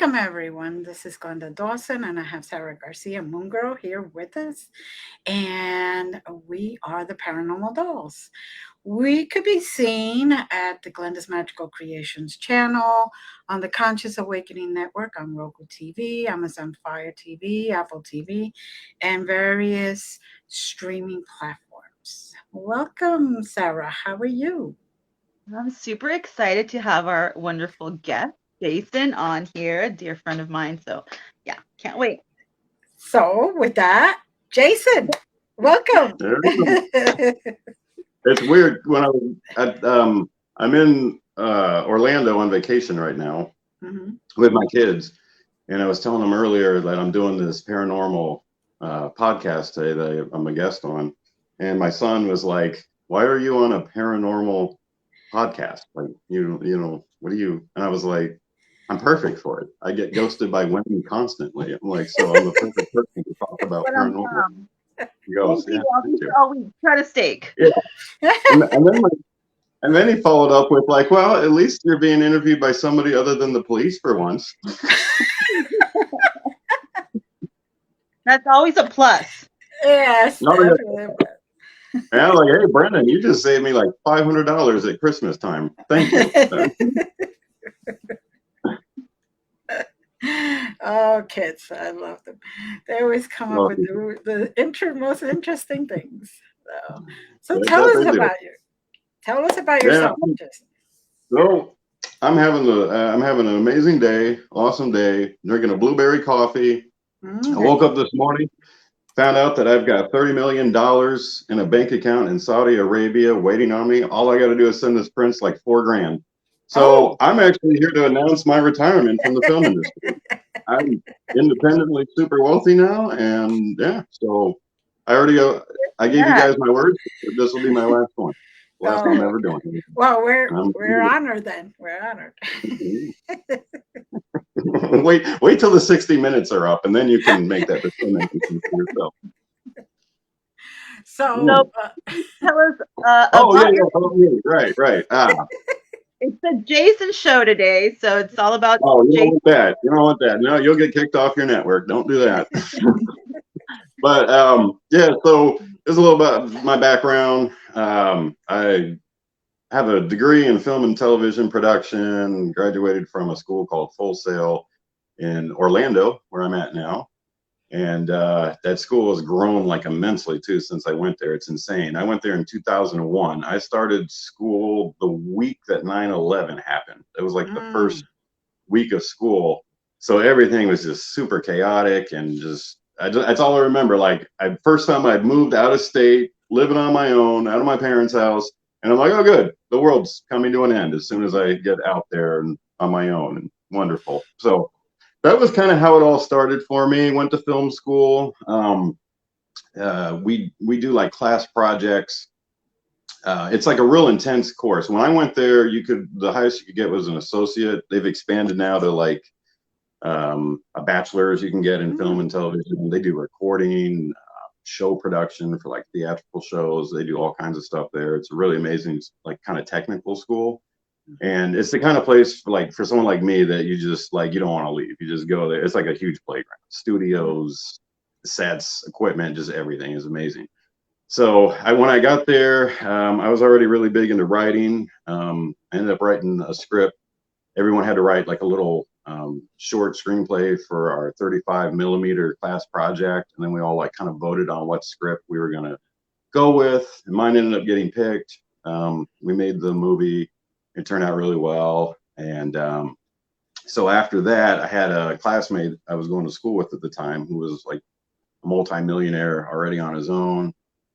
Welcome, everyone. This is Glenda Dawson, and I have Sarah Garcia Moon Girl here with us. And we are the Paranormal Dolls. We could be seen at the Glenda's Magical Creations channel, on the Conscious Awakening Network, on Roku TV, Amazon Fire TV, Apple TV, and various streaming platforms. Welcome, Sarah. How are you? I'm super excited to have our wonderful guest, Jason, on here, a dear friend of mine. So, yeah, can't wait. So, with that, Jason, welcome. There you go. It's weird when I'm in Orlando on vacation right now Mhm. with my kids, and I was telling them earlier that I'm doing this paranormal podcast today that I'm a guest on, and my son was like, "Why are you on a paranormal podcast? Like, what do you?" And I was like, "I'm perfect for it. I get ghosted by women constantly. I'm like, so I'm the perfect person to talk about But paranormal thank ghosts." you. Yeah, I'll thank be you. sure I'll try to steak. Yeah, and then he followed up with like, "Well, at least you're being interviewed by somebody other than the police for once." That's always a plus. Yes, No, yeah, definitely. yeah, like, hey, Brendan, you just saved me like $500 at Christmas time. Thank you. Oh, kids, I love them. They always come up Well, with most interesting things. So I tell bet us they do. about you. Tell us about Yeah. yourself, Jason. So I'm having an amazing day, awesome day, drinking a blueberry coffee. I There woke you up this morning, found out that I've got $30 million in a bank account in Saudi Arabia waiting on me. All I got to do is send this prince like 4 grand. So Oh, I'm actually here to announce my retirement from the film industry. I'm independently super wealthy now, and yeah, so I already I gave you Yeah. guys my word. This will be my last one, last one I'm oh. ever doing. Well, I'm we're honored then. We're honored. wait till the 60 minutes are up, and then you can make that determination for yourself. So, So, Mm. tell us Oh yeah, about your. yeah, oh, yeah, right. It's the Jason show today, so it's all about Oh, you don't Jason. want that. You don't want that. No, you'll get kicked off your network. Don't do that. But yeah, so there's a little about my background. I have a degree in film and television production. Graduated from a school called Full Sail in Orlando, where I'm at now. And that school has grown like immensely too since I went there. It's insane. I went there in 2001. I started school the week that 9/11 happened. It was like the mm, first week of school, so everything was just super chaotic and that's all I remember. Like, first time I moved out of state, living on my own, out of my parents' house, and I'm like, oh, good, the world's coming to an end as soon as I get out there and on my own, and wonderful. So that was kind of how it all started for me. Went to film school. We do like class projects. It's like a real intense course. When I went there, the highest you could get was an associate. They've expanded now to like a bachelor's you can get in film mm, and television. They do recording, show production for like theatrical shows. They do all kinds of stuff there. It's a really amazing, like kind of technical school. mhm. And it's the kind of place for someone like me that you just like, you don't want to leave. You just go there. It's like a huge playground, studios, sets, equipment, just everything is amazing. So when I got there, I was already really big into writing. I ended up writing a script. Everyone had to write like a little short screenplay for our 35 millimeter class project, and then we all like kind of voted on what script we were gonna go with. And mine ended up getting picked. We made the movie. It turned out really well, and so after that, I had a classmate I was going to school with at the time who was like a multimillionaire already on his own.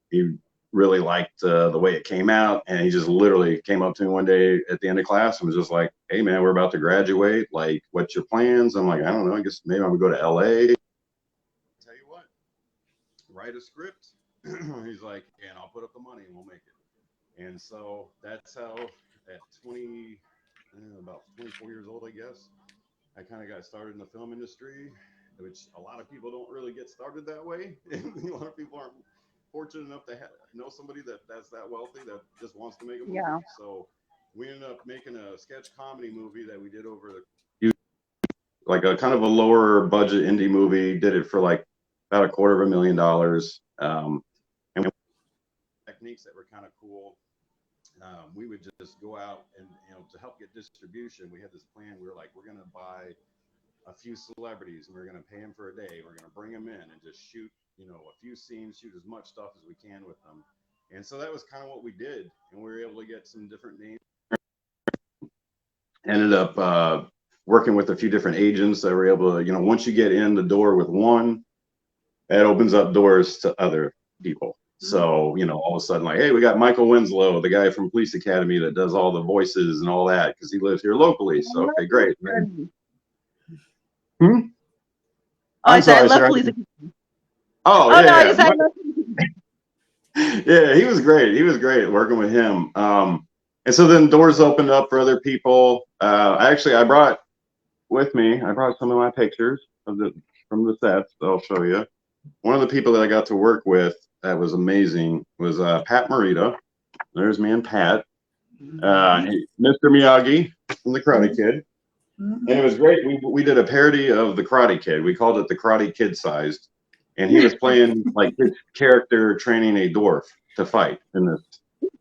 He really liked the way it came out, and he just literally came up to me one day at the end of class and was just like, "Hey man, we're about to graduate. Like, what's your plans?" I'm like, "I don't know. I guess maybe I'm gonna go to LA." Tell you what, write a script. He's like, "And I'll put up the money and we'll make it." And so that's how at 20, about 24 years old, I guess, I kind of got started in the film industry, which a lot of people don't really get started that way. A lot of people aren't fortunate enough to know somebody that's that wealthy that just wants to make a movie. Yeah. So we ended up making a sketch comedy movie that we did over the like a kind of a lower budget indie movie. Did it for like about $250,000. And techniques that were kind of cool. We would just go out and, to help get distribution, we had this plan. We were like, we're going to buy a few celebrities and we're going to pay them for a day. We're going to bring them in and just shoot, a few scenes, shoot as much stuff as we can with them. And so that was kind of what we did. And we were able to get some different names. Ended up working with a few different agents that were able to, once you get in the door with one, that opens up doors to other people. So, all of a sudden, like, hey, we got Michael Winslow, the guy from Police Academy that does all the voices and all that because he lives here locally. So, okay, great. Oh, I'm sorry, I love sir. Police. Oh, no, yeah. I just Yeah, he was great. He was great working with him. And so then doors opened up for other people. I brought with me, I brought some of my pictures from the sets that I'll show you. One of the people that I got to work with that was amazing was Pat Morita. There's me and Pat. Mr. Miyagi from The Karate Kid. And it was great. We did a parody of The Karate Kid. We called it The Karate Kid Sized. And he was playing like his character training a dwarf to fight in this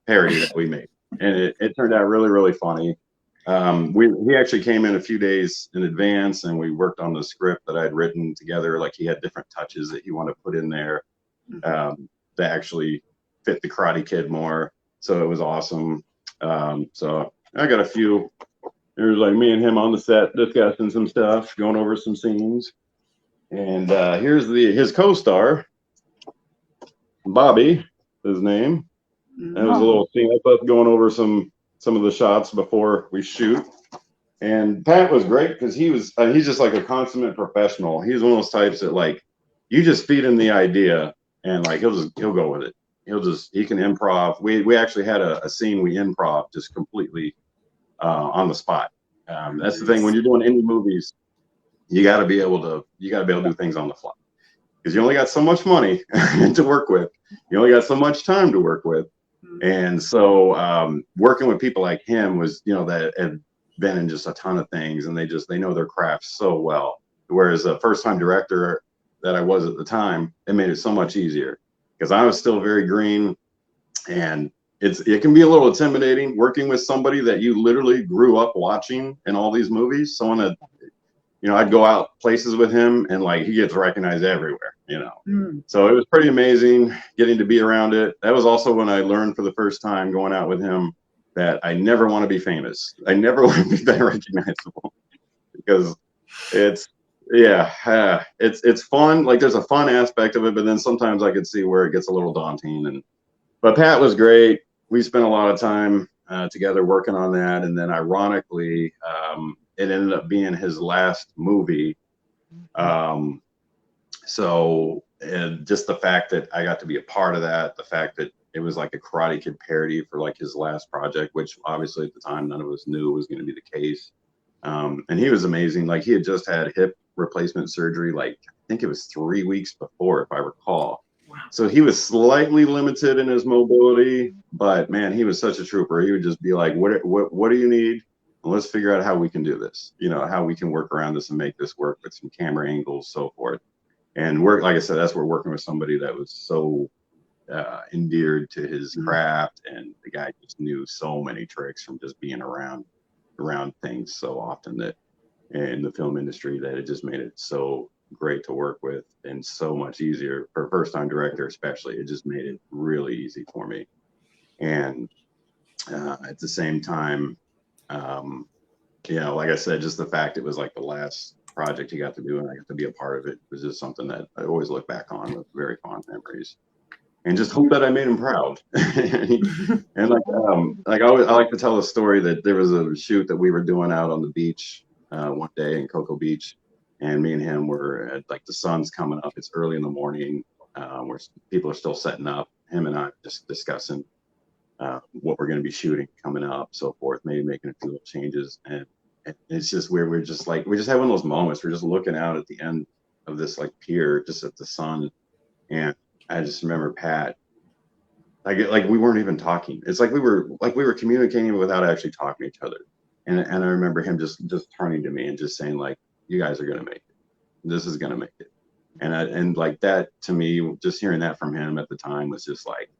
parody that we made. And it turned out really, really funny. He actually came in a few days in advance and we worked on the script that I'd written together. Like he had different touches that he wanted to put in there that actually fit the Karate Kid more. So it was awesome. So I got a few. There's like me and him on the set discussing some stuff, going over some scenes. And here's his co-star, Bobby, his name. That was a little scene of us going over some of the shots before we shoot. And Pat was great because he's just like a consummate professional. He's one of those types that like you just feed him the idea and like he'll go with it. He can improv. We actually had a scene we improv just completely on the spot. That's the thing when you're doing indie movies, you got to be able to do things on the fly because you only got so much money to work with. You only got so much time to work with. And so working with people like him was, that had been in just a ton of things and they know their craft so well. Whereas a first-time director that I was at the time, it made it so much easier because I was still very green and it can be a little intimidating working with somebody that you literally grew up watching in all these movies. Someone that, I'd go out places with him and like he gets recognized everywhere, So it was pretty amazing getting to be around it. That was also when I learned for the first time going out with him that I never want to be famous. I never want to be that recognizable because it's fun. Like there's a fun aspect of it, but then sometimes I could see where it gets a little daunting. But Pat was great. We spent a lot of time together working on that. And then ironically, it ended up being his last movie. So just the fact that I got to be a part of that, the fact that it was like a Karate Kid parody for like his last project, which obviously at the time none of us knew was going to be the case. And he was amazing. Like he had just had hip replacement surgery, like I think it was 3 weeks before, if I recall. So he was slightly limited in his mobility, but man, he was such a trooper. He would just be like, what do you need? Well, let's figure out how we can do this, how we can work around this and make this work with some camera angles, so forth. And like I said, that's where working with somebody that was so endeared to his craft. And the guy just knew so many tricks from just being around things so often that in the film industry that it just made it so great to work with and so much easier for a first-time director, especially. It just made it really easy for me. And at the same time, like I said, just the fact it was like the last project he got to do and I got to be a part of it was just something that I always look back on with very fond memories. And just hope that I made him proud. And like I like to tell the story that there was a shoot that we were doing out on the beach one day in Cocoa Beach, and me and him were at, like the sun's coming up. It's early in the morning, where people are still setting up. Him and I just discussing what we're going to be shooting coming up, so forth. Maybe making a few little changes, and it's just where we just had one of those moments. We're just looking out at the end of this like pier, just at the sun, and I just remember Pat, like we weren't even talking. It's like we were communicating without actually talking to each other. And I remember him just turning to me and just saying like, you guys are gonna make it. This is gonna make it. And like that to me, just hearing that from him at the time was just like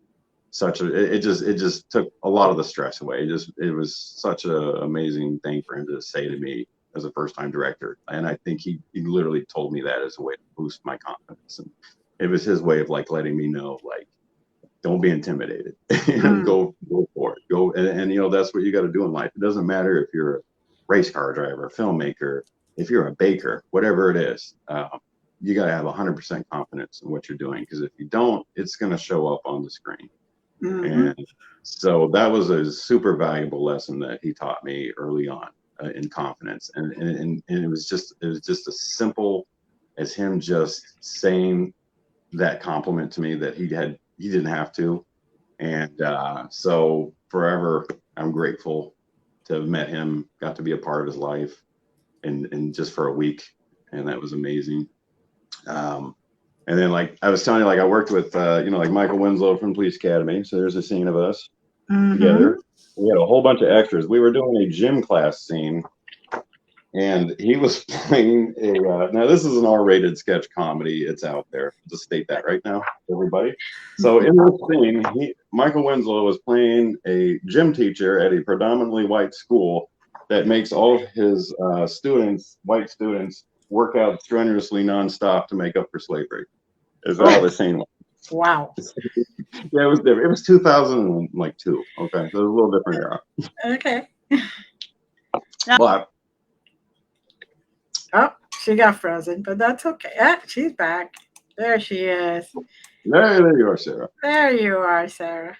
such a it just took a lot of the stress away. It was such an amazing thing for him to say to me as a first time director. And I think he literally told me that as a way to boost my confidence. And it was his way of like letting me know, like, don't be intimidated. Go for it. Go and you know, that's what you got to do in life. It doesn't matter if you're a race car driver, a filmmaker, if you're a baker, whatever it is. You got to have 100% confidence in what you're doing, because if you don't, it's going to show up on the screen. And so that was a super valuable lesson that he taught me early on in confidence. And it was just as simple as him just saying that compliment to me that he didn't have to. And so forever, I'm grateful to have met him, got to be a part of his life, and just for a week, and that was amazing. And then, like I was telling you, like I worked with, like Michael Winslow from Police Academy. So there's a scene of us together. We had a whole bunch of extras. We were doing a gym class scene, and he was playing a. Now this is an R-rated sketch comedy. It's out there. Just state that right now, everybody. So in this scene, Michael Winslow was playing a gym teacher at a predominantly white school that makes all of his white students, work out strenuously nonstop to make up for slavery. Is how the scene was. Wow. Yeah, it was different. It was 2002. Okay, so it was a little different era. Okay. But Oh, she got frozen, but that's okay. Ah, she's back. There she is. there you are, Sarah. There you are, Sarah.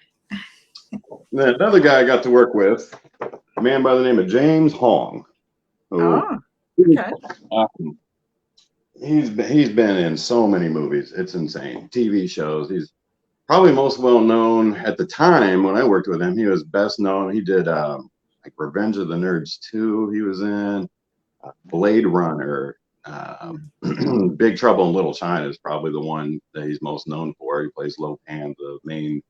Then another guy I got to work with, a man by the name of James Hong. Oh, okay. He's been in so many movies. It's insane. TV shows. He's probably most well known at the time when I worked with him. He was best known. He did like Revenge of the Nerds 2. He was in Blade Runner. Big Trouble in Little China is probably the one that he's most known for. He plays Lo Pan, the main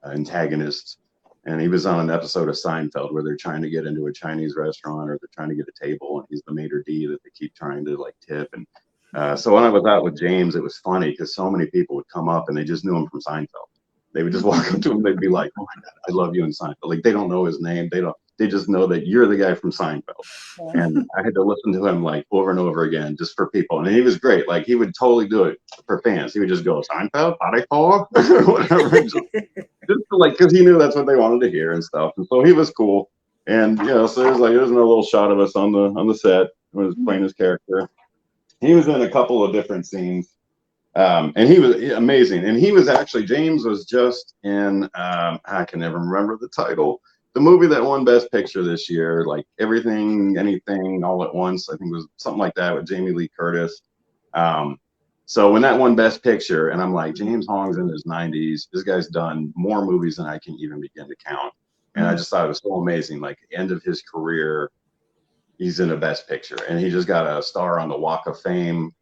antagonist. And he was on an episode of Seinfeld where they're trying to get into a Chinese restaurant, or they're trying to get a table, and he's the maitre d' that they keep trying to like tip. And so when I was out with James, it was funny because so many people would come up and they just knew him from Seinfeld. They would just walk up to him. They'd be like, "Oh my God, I love you in Seinfeld." Like they don't know his name. They just know that you're the guy from Seinfeld. And I had to listen to him like over and over again just for people. And he was great. Like he would totally do it for fans. He would just go, "Seinfeld, body or whatever." just like, because he knew that's what they wanted to hear and stuff. And so he was cool. And so there's a little shot of us on the set when he was playing his character. He was in a couple of different scenes. And he was amazing. And he was actually, James was just in, I can never remember the title, the movie that won Best Picture this year, like Everything, Anything, All at Once. I think it was something like that with Jamie Lee Curtis. So when that won Best Picture, and I'm like, James Hong's in his 90s. This guy's done more movies than I can even begin to count. And I just thought it was so amazing. Like, the end of his career, he's in a Best Picture. And he just got a star on the Walk of Fame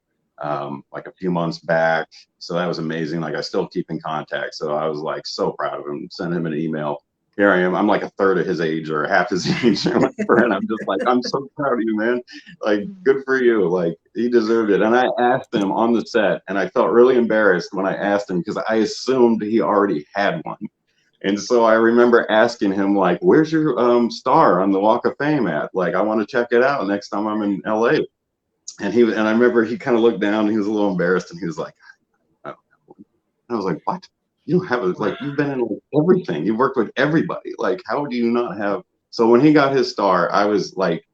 like a few months back. So that was amazing. Like, I still keep in contact. So I was like so proud of him. Sent him an email. Here I am. I'm like a third of his age or half his age. And I'm just like, I'm so proud of you, man. Like, good for you. Like, he deserved it. And I asked him on the set, and I felt really embarrassed when I asked him because I assumed he already had one. And so I remember asking him, like, where's your star on the Walk of Fame at? Like, I want to check it out next time I'm in LA. And I remember he kind of looked down and he was a little embarrassed, and he was like, I don't have one. And I was like, what? You don't have it? Like, you've been in like everything. You've worked with everybody. Like, how do you not have? So when he got his star, I was like,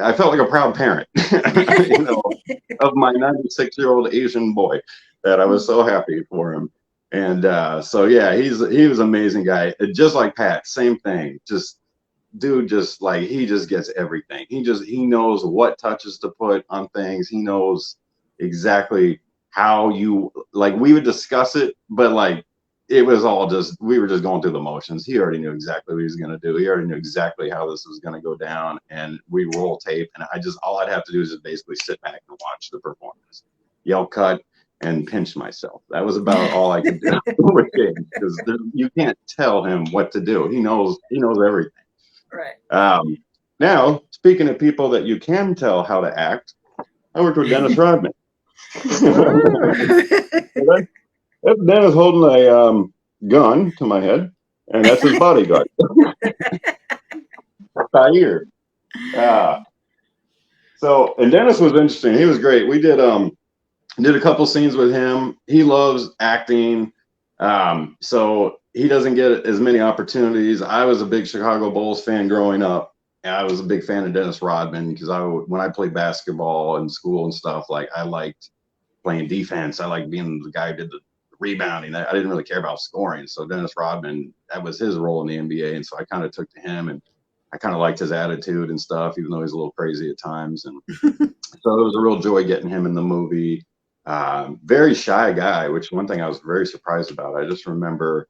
I felt like a proud parent, of my 96-year-old Asian boy, that I was so happy for him. And so, yeah, he was an amazing guy. Just like Pat, same thing. Dude, he just gets everything. He knows what touches to put on things. He knows exactly how we would discuss it, but like, it was all we were just going through the motions. He already knew exactly what he was going to do. He already knew exactly how this was going to go down, and we roll tape, and all I'd have to do is just basically sit back and watch the performance, yell cut, and pinch myself. That was about all I could do with James, because you can't tell him what to do. He knows everything. Right. Now, speaking of people that you can tell how to act, I worked with Dennis Rodman. Ooh. That- That's Dennis holding a gun to my head, and that's his bodyguard, Tahir. Uh, so, and Dennis was interesting. He was great. We did a couple scenes with him. He loves acting, so he doesn't get as many opportunities. I was a big Chicago Bulls fan growing up, and I was a big fan of Dennis Rodman because when I played basketball in school and stuff, like I liked playing defense. I liked being the guy who did the rebounding. I didn't really care about scoring. So Dennis Rodman, that was his role in the NBA, and so I kind of took to him, and I kind of liked his attitude and stuff, even though he's a little crazy at times. And so it was a real joy getting him in the movie. Very shy guy, which one thing I was very surprised about. I just remember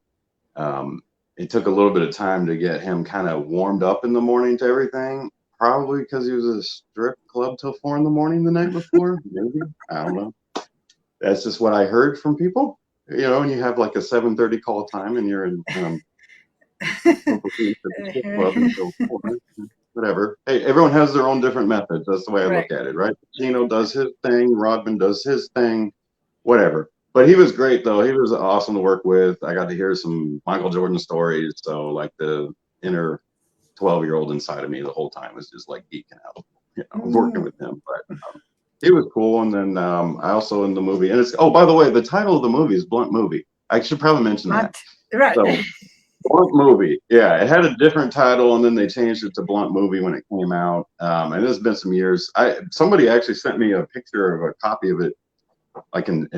it took a little bit of time to get him kind of warmed up in the morning to everything. Probably because he was at a strip club till 4 in the morning the night before. Maybe, I don't know. That's just what I heard from people. You know, and you have like a 7:30 call time, and you're in strip club until 4. Whatever. Hey, everyone has their own different methods. That's the way I Right. look at it, right? Gino does his thing, Rodman does his thing, whatever. But he was great, though. He was awesome to work with. I got to hear some Michael Jordan stories. So, like, the inner 12-year-old inside of me the whole time was just like geeking out, working with him. But he was cool. And then I also in the movie, and it's, oh, by the way, the title of the movie is Blunt Movie. I should probably mention that. Right. So, Blunt Movie. Yeah, it had a different title, and then they changed it to Blunt Movie when it came out. And it's been some years. Somebody actually sent me a picture of a copy of it, like on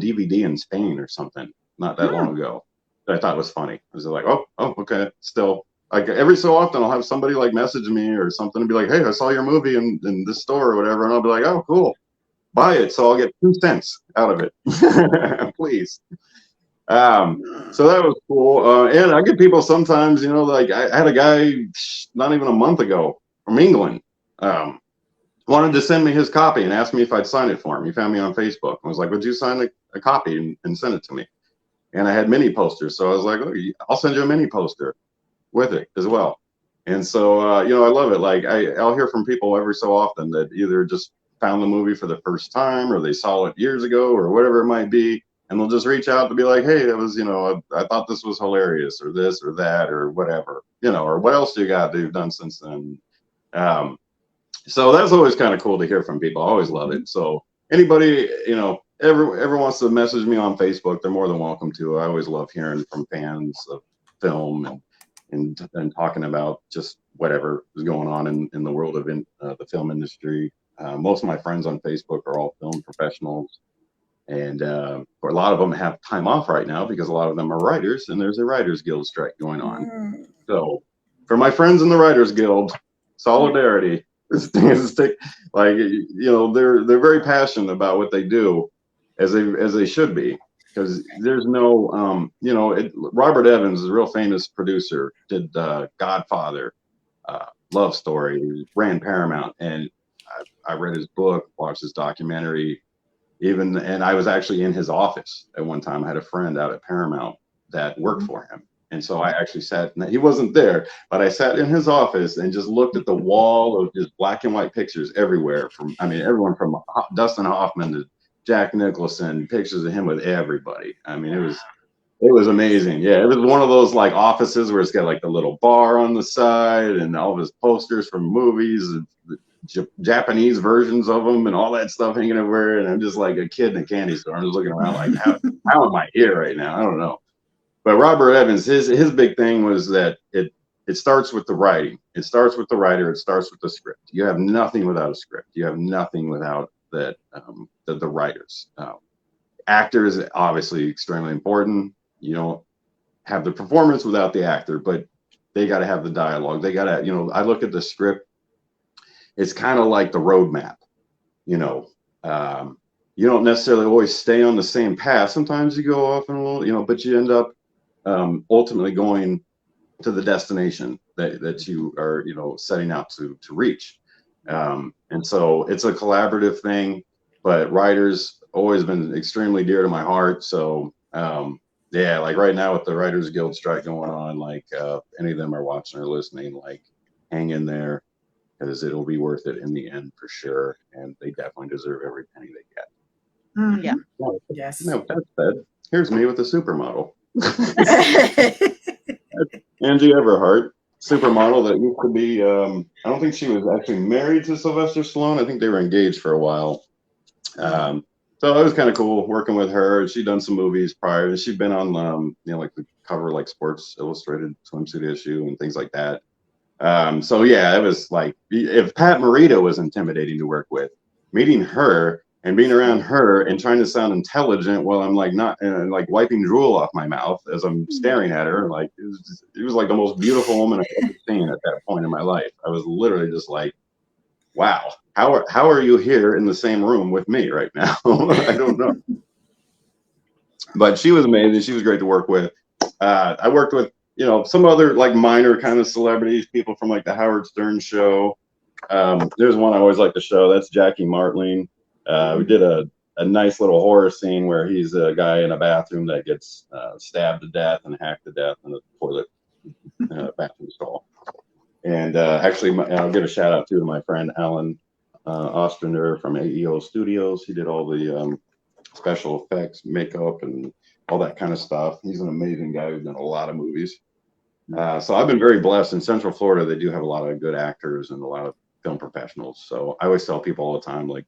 DVD in Spain or something, not that long ago. That I thought was funny. I was like, oh, okay. Still, like every so often, I'll have somebody like message me or something and be like, hey, I saw your movie in this store or whatever, and I'll be like, oh, cool, buy it. So I'll get 2 cents out of it, please. So that was cool. And I get people sometimes, you know, like I had a guy not even a month ago from England, wanted to send me his copy and asked me if I'd sign it for him. He found me on Facebook and was like, would you sign a copy and send it to me? And I had mini posters. So I was like, oh, I'll send you a mini poster with it as well. And so, you know, I love it. Like I'll hear from people every so often that either just found the movie for the first time or they saw it years ago or whatever it might be. And they'll just reach out to be like, hey, that was, you know, I thought this was hilarious or this or that or whatever, you know, or what else you got that you've done since then. Um, so that's always kind of cool to hear from people. I always love it. So anybody, you know, ever wants to message me on Facebook, they're more than welcome to. I always love hearing from fans of film and talking about just whatever is going on in the world of the film industry. Most of my friends on Facebook are all film professionals, and for a lot of them have time off right now because a lot of them are writers, and there's a Writers Guild strike going on. So for my friends in the Writers Guild, solidarity. Like, you know, they're very passionate about what they do, as they should be, because there's no you know, Robert Evans is a real famous producer, did Godfather, Love Story, ran Paramount, and I read his book, watched his documentary, and I was actually in his office at one time. I had a friend out at Paramount that worked for him. And so I actually sat, he wasn't there, but I sat in his office and just looked at the wall of just black and white pictures everywhere from, I mean, everyone from Dustin Hoffman to Jack Nicholson, pictures of him with everybody. I mean, it was amazing. Yeah, it was one of those like offices where it's got like the little bar on the side and all of his posters from movies and Japanese versions of them and all that stuff hanging everywhere. And I'm just like a kid in a candy store. I'm just looking around like, how am I here right now? I don't know. But Robert Evans, his big thing was that it starts with the writing. It starts with the writer. It starts with the script. You have nothing without a script. You have nothing without that the writers. Actors obviously extremely important. You don't have the performance without the actor, but they got to have the dialogue. They got to, you know, I look at the script. It's kind of like the roadmap. You know, you don't necessarily always stay on the same path. Sometimes you go off in a little, you know, but you end up ultimately going to the destination that you are, you know, setting out to reach. And so it's a collaborative thing, but writers always been extremely dear to my heart. So yeah, like right now with the Writers Guild strike going on, like any of them are watching or listening, like hang in there, because it'll be worth it in the end for sure. And they definitely deserve every penny they get. Yeah. Well, Yes. now, that said, here's me with a supermodel. Angie Everhart, supermodel that used to be, I don't think she was actually married to Sylvester Stallone. I think they were engaged for a while. So it was kind of cool working with her. She'd done some movies prior. She'd been on, like the cover, like Sports Illustrated swimsuit issue and things like that. So yeah, it was like, if Pat Morita was intimidating to work with, meeting her and being around her and trying to sound intelligent while I'm like not like wiping drool off my mouth as I'm staring at her, like it was like the most beautiful woman I've ever seen at that point in my life. I was literally just like, wow, how are you here in the same room with me right now? I don't know. But she was amazing. She was great to work with. I worked with, some other like minor kind of celebrities, people from like the Howard Stern show. There's one I always like to show. That's Jackie Martling. We did a nice little horror scene where he's a guy in a bathroom that gets stabbed to death and hacked to death in a toilet bathroom stall. And actually, I'll give a shout out to my friend Alan Ostrander from AEO Studios. He did all the special effects, makeup, and all that kind of stuff. He's an amazing guy who's done a lot of movies. So I've been very blessed. In Central Florida, they do have a lot of good actors and a lot of film professionals. So I always tell people all the time, like,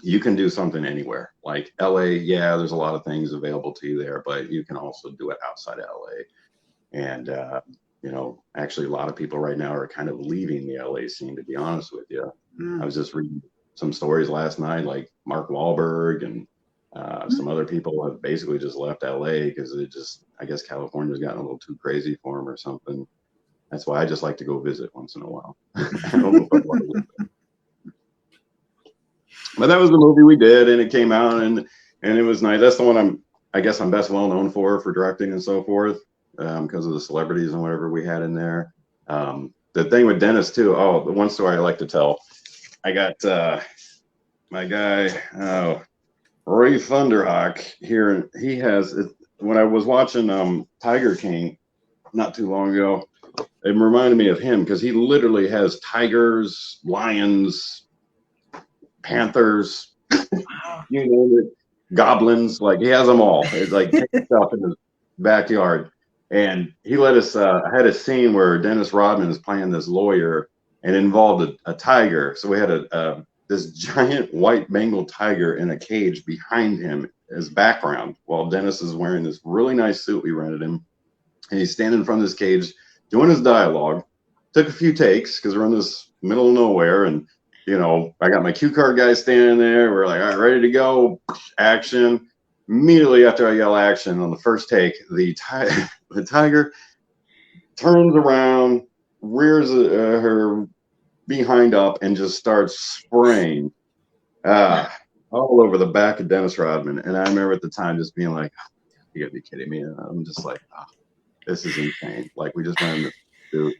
you can do something anywhere. Like LA, yeah, there's a lot of things available to you there, but you can also do it outside of LA. And actually, a lot of people right now are kind of leaving the LA scene, to be honest with you. I was just reading some stories last night, like Mark Wahlberg and some other people have basically just left LA because I guess California's gotten a little too crazy for them or something. That's why I just like to go visit once in a while. I don't know if I want to live there. But that was the movie we did, and it came out, and it was nice. That's the one I guess I'm best well known for directing and so forth, because of the celebrities and whatever we had in there. The thing with Dennis too. Oh, the one story I like to tell. I got my guy, Ray Thunderhawk here, and he has. When I was watching Tiger King not too long ago, it reminded me of him because he literally has tigers, lions, panthers, you name it, goblins, like he has them all. It's like stuff in his backyard. And he let us had a scene where Dennis Rodman is playing this lawyer and involved a tiger. So we had this giant white Bengal tiger in a cage behind him as background while Dennis is wearing this really nice suit we rented him. And he's standing in front of this cage doing his dialogue. Took a few takes because we're in this middle of nowhere, and I got my cue card guy standing there. We're like, all right, ready to go, action. Immediately after I yell action on the first take, the tiger turns around, rears her behind up, and just starts spraying all over the back of Dennis Rodman. And I remember at the time just being like, oh, you gotta be kidding me. And I'm just like, oh, this is insane. Like, we just went in the suit.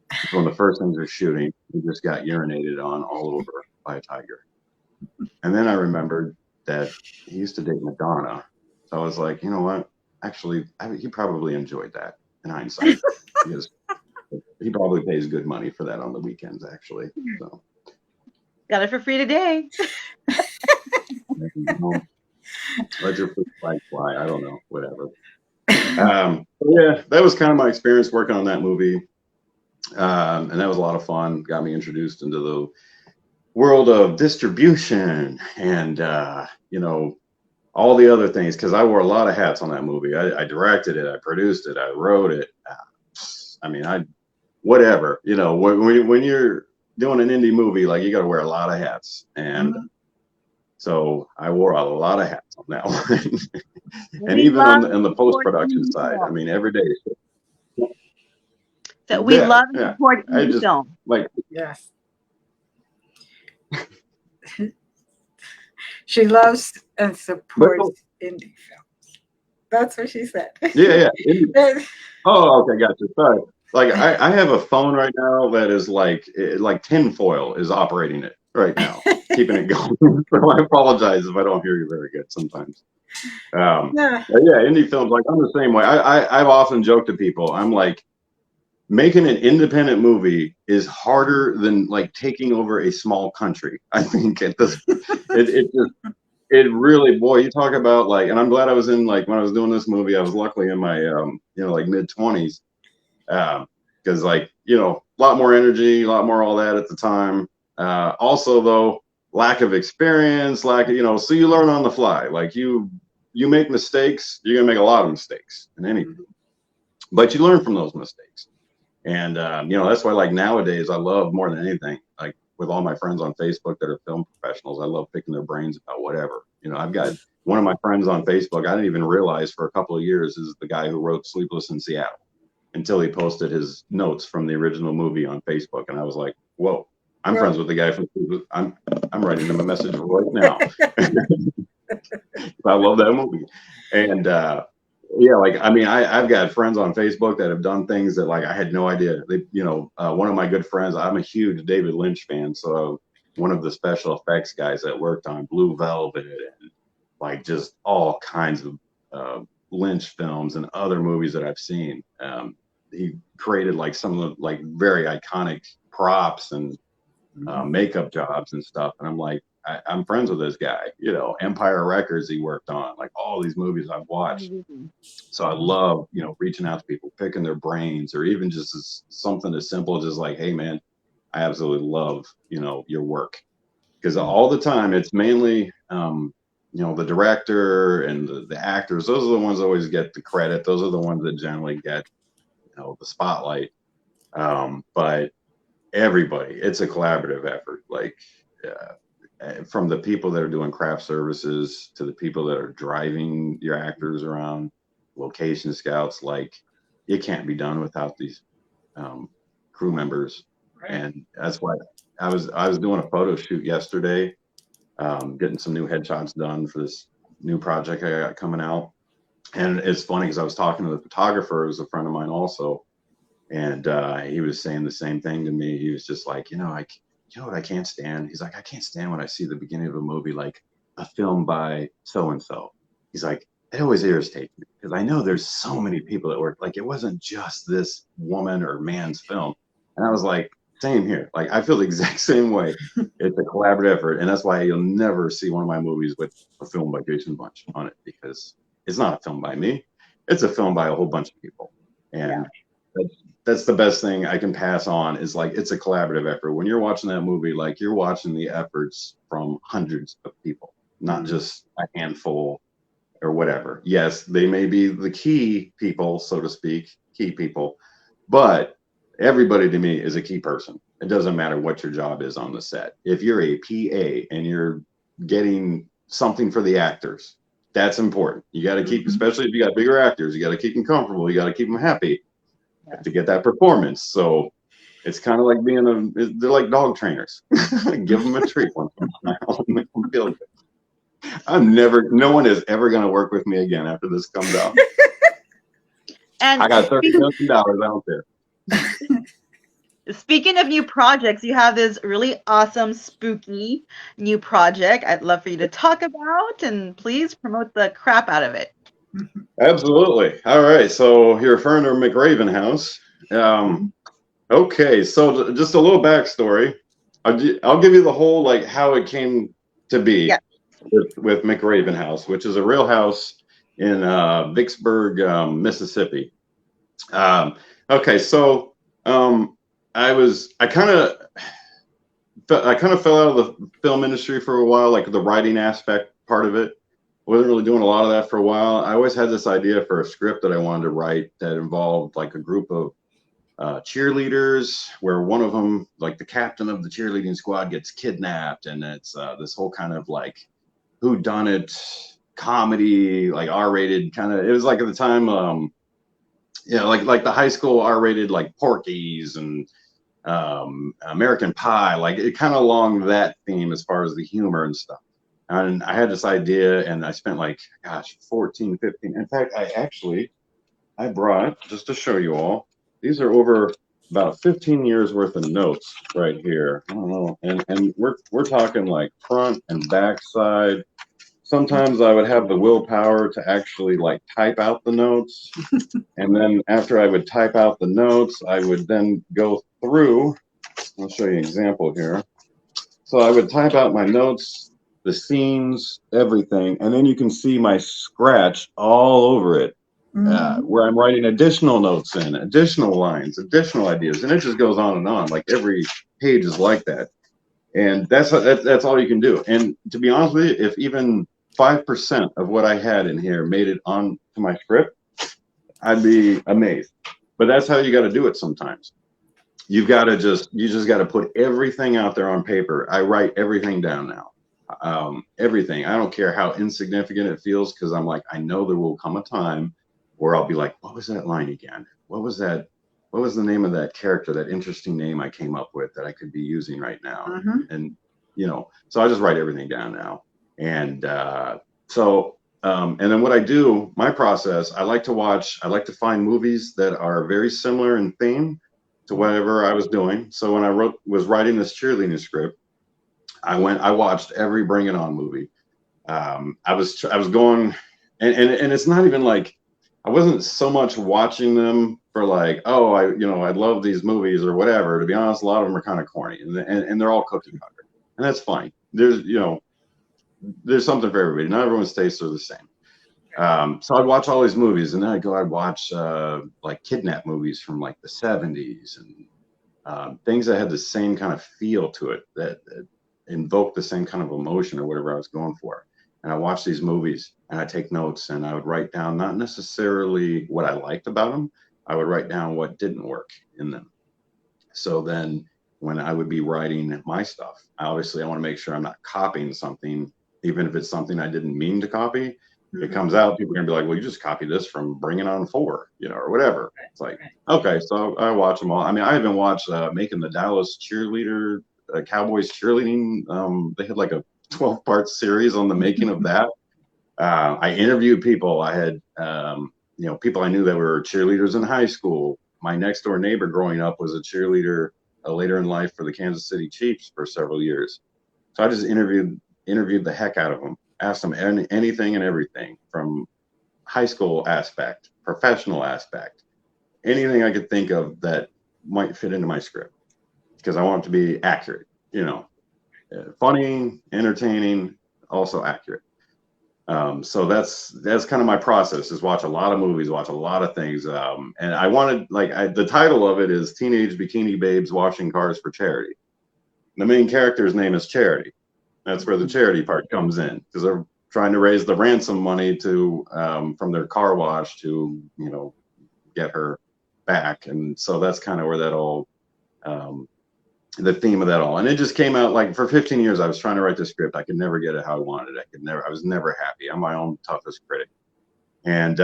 It's one of the first things we're shooting. We just got urinated on all over by a tiger. And then I remembered that he used to date Madonna. So I was like, you know what? Actually, he probably enjoyed that in hindsight. Because he probably pays good money for that on the weekends, actually. So Got it for free today. Let your flag fly. I don't know, whatever. Yeah, that was kind of my experience working on that movie. And that was a lot of fun. Got me introduced into the world of distribution and, all the other things, because I wore a lot of hats on that movie. I directed it, I produced it, I wrote it. Whatever, when you're doing an indie movie, like, you got to wear a lot of hats. And so I wore a lot of hats on that one. And even on the post-production side, I mean, every day. So we love and support indie film. Like, yes. She loves and supports indie films. That's what she said. Yeah. Oh, okay, gotcha. Sorry. Like, I have a phone right now that is like tinfoil is operating it right now, keeping it going. So I apologize if I don't hear you very good sometimes. But yeah, indie films, like, I'm the same way. I've often joked to people, I'm like, making an independent movie is harder than like taking over a small country. I think at this, it just it really, boy, you talk about like, and I'm glad I was in like when I was doing this movie, I was luckily in my like mid 20s, because like a lot more energy, a lot more all that at the time. Also though, lack of experience, lack of so you learn on the fly. Like you make mistakes, you're gonna make a lot of mistakes in anything, but you learn from those mistakes. And that's why like nowadays I love more than anything, like with all my friends on Facebook that are film professionals, I love picking their brains about whatever. I've got one of my friends on Facebook I didn't even realize for a couple of years is the guy who wrote Sleepless in Seattle until he posted his notes from the original movie on Facebook, and I was like, whoa, I'm friends with the guy from I'm writing him a message right now. I love that movie. And yeah, like I mean, I've got friends on Facebook that have done things that like I had no idea. They, one of my good friends, I'm a huge David Lynch fan, so one of the special effects guys that worked on Blue Velvet and like just all kinds of Lynch films and other movies that I've seen. He created like some of the like very iconic props and makeup jobs and stuff. And I'm like, I'm friends with this guy. Empire Records he worked on, like all these movies I've watched. So I love, reaching out to people, picking their brains, or even just something as simple as like, hey man, I absolutely love, your work. Because all the time it's mainly the director and the actors, those are the ones that always get the credit. Those are the ones that generally get, the spotlight. But everybody, it's a collaborative effort. Like from the people that are doing craft services to the people that are driving your actors around, location scouts, like it can't be done without these crew members. Right. And that's why I was doing a photo shoot yesterday, getting some new headshots done for this new project I got coming out. And it's funny because I was talking to the photographer, who's a friend of mine also, and he was saying the same thing to me. He was just like, what I can't stand. He's like, I can't stand when I see the beginning of a movie like a film by so and so. He's like, it always irritates me because I know there's so many people that work. Like it wasn't just this woman or man's film. And I was like, same here. Like I feel the exact same way. It's a collaborative effort, and that's why you'll never see one of my movies with a film by Jason Bunch on it, because it's not a film by me. It's a film by a whole bunch of people, and that's the best thing I can pass on is like it's a collaborative effort. When you're watching that movie, like you're watching the efforts from hundreds of people, not just a handful or whatever. Yes, they may be the key people, so to speak, key people, but everybody to me is a key person. It doesn't matter what your job is on the set. If you're a PA and you're getting something for the actors, that's important. You got to keep, especially if you got bigger actors, you got to keep them comfortable. You got to keep them happy to get that performance. So it's kind of like they're like dog trainers. Give them a treat once in a while. Make them feel good. No one is ever going to work with me again after this comes out. And I got $30 million out there. Speaking of new projects, you have this really awesome, spooky new project I'd love for you to talk about, and please promote the crap out of it. Absolutely. All right. So you're referring to McRaven House. Okay. So just a little backstory. I'll give you the whole, like how it came to be with McRaven House, which is a real house in Vicksburg, Mississippi. Okay. So I kind of fell out of the film industry for a while, like the writing aspect part of it. Wasn't really doing a lot of that for a while. I always had this idea for a script that I wanted to write that involved like a group of cheerleaders, where one of them, like the captain of the cheerleading squad, gets kidnapped, and it's this whole kind of like whodunit comedy, like R-rated kind of. It was like at the time, like the high school R-rated like Porky's and American Pie, like it kind of along that theme as far as the humor and stuff. And I had this idea, and I spent like, 14, 15. In fact, I brought, just to show you all, these are over about 15 years worth of notes right here. I don't know. And we're talking like front and back side, sometimes I would have the willpower to actually like type out the notes. And then after I would type out the notes, I would then go through. I'll show you an example here. So I would type out my notes, the scenes, everything, and then you can see my scratch all over it, Mhm. where I'm writing additional notes in, additional lines, additional ideas, and it just goes on and on. Like every page is like that, and that's all you can do. And to be honest with you, if even 5% of what I had in here made it on to my script, I'd be amazed. But that's how you got to do it sometimes. You just got to put everything out there on paper. I write everything down now. Everything. I don't care how insignificant it feels, because I'm like, I know there will come a time where I'll be like, what was that line again? What was that? What was the name of that character, that interesting name I came up with that I could be using right now? Mhm. And, so I just write everything down now. And and then what I do, my process, I like to find movies that are very similar in theme to whatever I was doing. So when was writing this cheerleading script, I watched every Bring It On movie. I was going, and it's not even like I wasn't so much watching them for like, oh, I love these movies or whatever. To be honest, a lot of them are kind of corny, and they're all cookie cutter, and that's fine. There's something for everybody. Not everyone's tastes are the same. So I'd watch all these movies, and then I'd watch like kidnap movies from like the 70s, and things that had the same kind of feel to it, that invoked the same kind of emotion or whatever I was going for. And I watched these movies, and I take notes, and I would write down not necessarily what I liked about them. I would write down what didn't work in them. So then when I would be writing my stuff, I want to make sure I'm not copying something, even if it's something I didn't mean to copy. It Mhm. comes out, people are gonna be like, well, you just copied this from Bring It On 4, or whatever. It's like, Right. okay, so I watch them all. I mean, I even watched Making the Dallas Cheerleader, Cowboys cheerleading. They had like a 12-part series on the making of that. I interviewed people. I had, people I knew that were cheerleaders in high school. My next door neighbor growing up was a cheerleader later in life for the Kansas City Chiefs for several years. So I just interviewed the heck out of them, asked them anything and everything from high school aspect, professional aspect, anything I could think of that might fit into my script, because I want it to be accurate, funny, entertaining, also accurate. So that's kind of my process, is watch a lot of movies, watch a lot of things. And I wanted, the title of it is Teenage Bikini Babes Washing Cars for Charity. The main character's name is Charity. That's where the charity part comes in, because they're trying to raise the ransom money to from their car wash to get her back. And so that's kind of where that all um, the theme of that all. And it just came out, like, for 15 years I was trying to write the script. I could never get it how I wanted. I was never happy. I'm my own toughest critic. And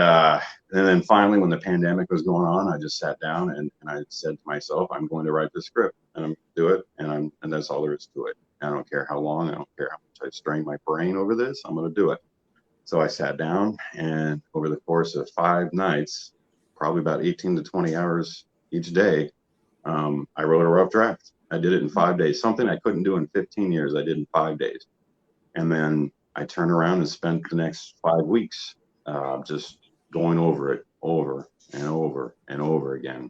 then finally, when the pandemic was going on, I just sat down, and I said to myself, I'm going to write this script, and I'm going to do it. And that's all there is to it. I don't care how long, I don't care how much I strain my brain over this, I'm going to do it. So I sat down, and over the course of 5 nights, probably about 18 to 20 hours each day, I wrote a rough draft. I did it in 5 days. Something I couldn't do in 15 years, I did in 5 days. And then I turned around and spent the next 5 weeks just going over it over and over and over again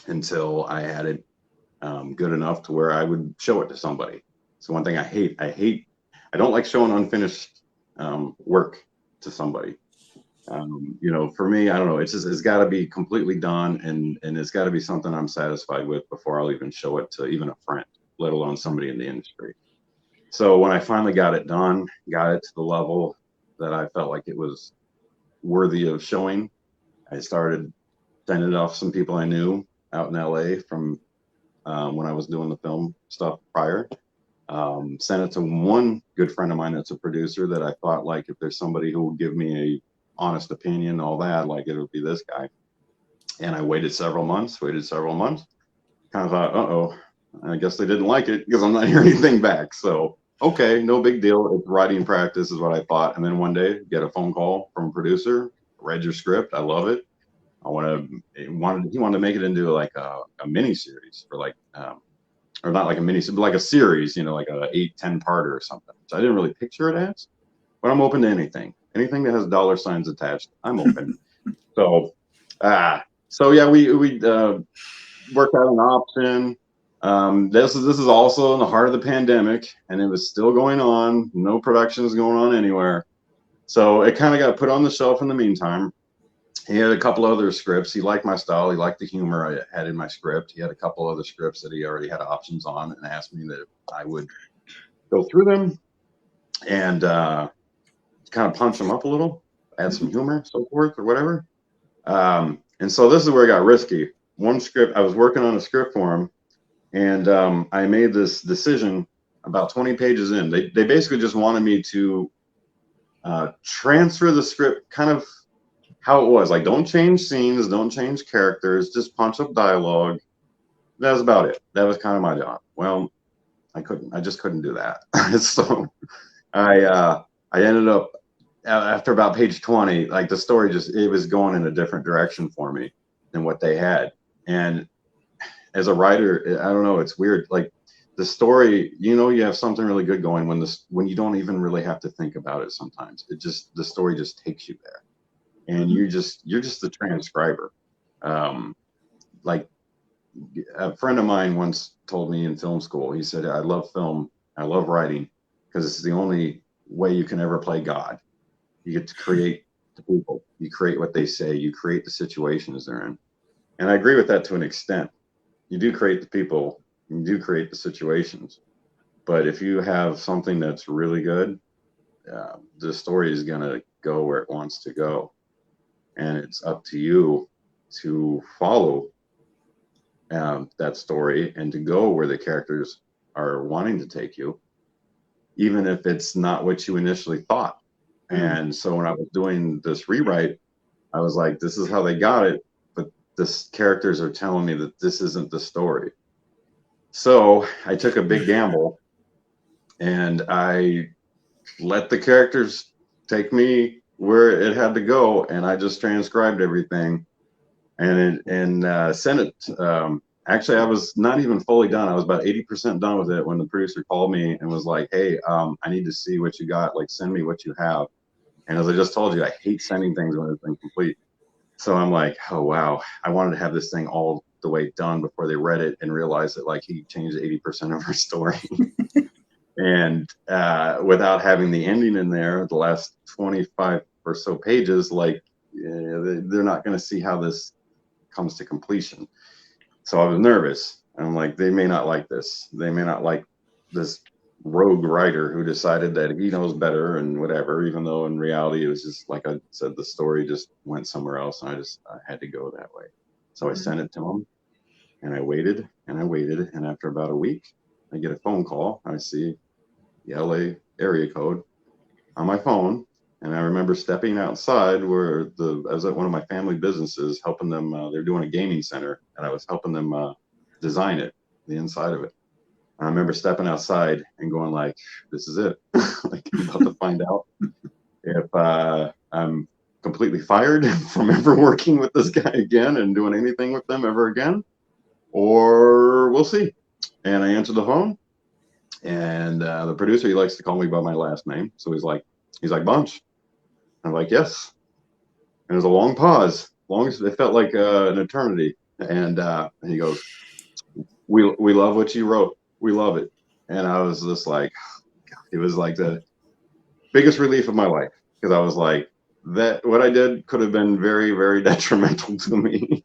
until I had it good enough to where I would show it to somebody. So one thing I hate, I don't like showing unfinished work to somebody. For me, I don't know. It's got to be completely done, and it's got to be something I'm satisfied with before I'll even show it to even a friend, let alone somebody in the industry. So when I finally got it done, got it to the level that I felt like it was worthy of showing, I started sending it off to some people I knew out in LA from when I was doing the film stuff prior. Sent it to one good friend of mine that's a producer that I thought, like, if there's somebody who will give me a honest opinion, all that, like, it would be this guy. And I waited several months, kind of thought, uh-oh, I guess they didn't like it because I'm not hearing anything back. So, okay, no big deal. It's writing practice is what I thought. And then one day, get a phone call from a producer, read your script. I love it. He wanted to make it into like a mini series, for like, or not like a mini, but like a series, like a 8-10 parter or something. So I didn't really picture it as. but I'm open to anything. Anything that has dollar signs attached, I'm open. So, so yeah, we worked out an option. This is also in the heart of the pandemic, and it was still going on. No productions going on anywhere. So it kind of got put on the shelf in the meantime. He had a couple other scripts. He liked my style. He liked the humor I had in my script. He had a couple other scripts that he already had options on, and asked me that I would go through them and kind of punch them up a little, add some humor, so forth, or whatever. And so this is where it got risky. One script, I was working on a script for him, and I made this decision about 20 pages in. They basically just wanted me to transfer the script kind of how it was. Like, don't change scenes, don't change characters, just punch up dialogue. That was about it. That was kind of my job. Well, I just couldn't do that. So I ended up after about page 20, like the story it was going in a different direction for me than what they had. And as a writer, I don't know, it's weird. Like the story, you have something really good going when you don't even really have to think about it sometimes. The story just takes you there. And you're just the transcriber. Like a friend of mine once told me in film school, he said, I love film, I love writing, because it's the only way you can ever play God. You get to create the people, you create what they say, you create the situations they're in. And I agree with that to an extent. You do create the people, you do create the situations. But if you have something that's really good, the story is going to go where it wants to go. And it's up to you to follow that story and to go where the characters are wanting to take you, even if it's not what you initially thought. And so when I was doing this rewrite, I was like, this is how they got it, but this characters are telling me that this isn't the story. So I took a big gamble and I let the characters take me where it had to go, and I just transcribed everything and sent it. Actually, I was not even fully done. I was about 80% done with it when the producer called me and was like, hey, I need to see what you got. Like, send me what you have. And as I just told you, I hate sending things when it's incomplete. So I'm like, oh, wow. I wanted to have this thing all the way done before they read it and realized that, like, he changed 80% of her story. And without having the ending in there, the last 25 or so pages, like, they're not going to see how this comes to completion. So I was nervous. I'm like, they may not like this. They may not like this rogue writer who decided that he knows better and whatever, even though in reality it was just, like I said, the story just went somewhere else, and I had to go that way. So I sent it to him, and I waited, and after about a week, I get a phone call. I see the LA area code on my phone, and I remember stepping outside where I was at one of my family businesses, helping them. They're doing a gaming center, and I was helping them design it, the inside of it. I remember stepping outside and going like, this is it. Like, I'm about to find out if I'm completely fired from ever working with this guy again and doing anything with them ever again, or we'll see. And I answered the phone, and the producer, he likes to call me by my last name. So he's like, Bunch. I'm like, yes. And there's a long pause, long as it felt like an eternity. And he goes, we love what you wrote. We love it. And I was just like, it was like the biggest relief of my life, because I was like, that what I did could have been very, very detrimental to me.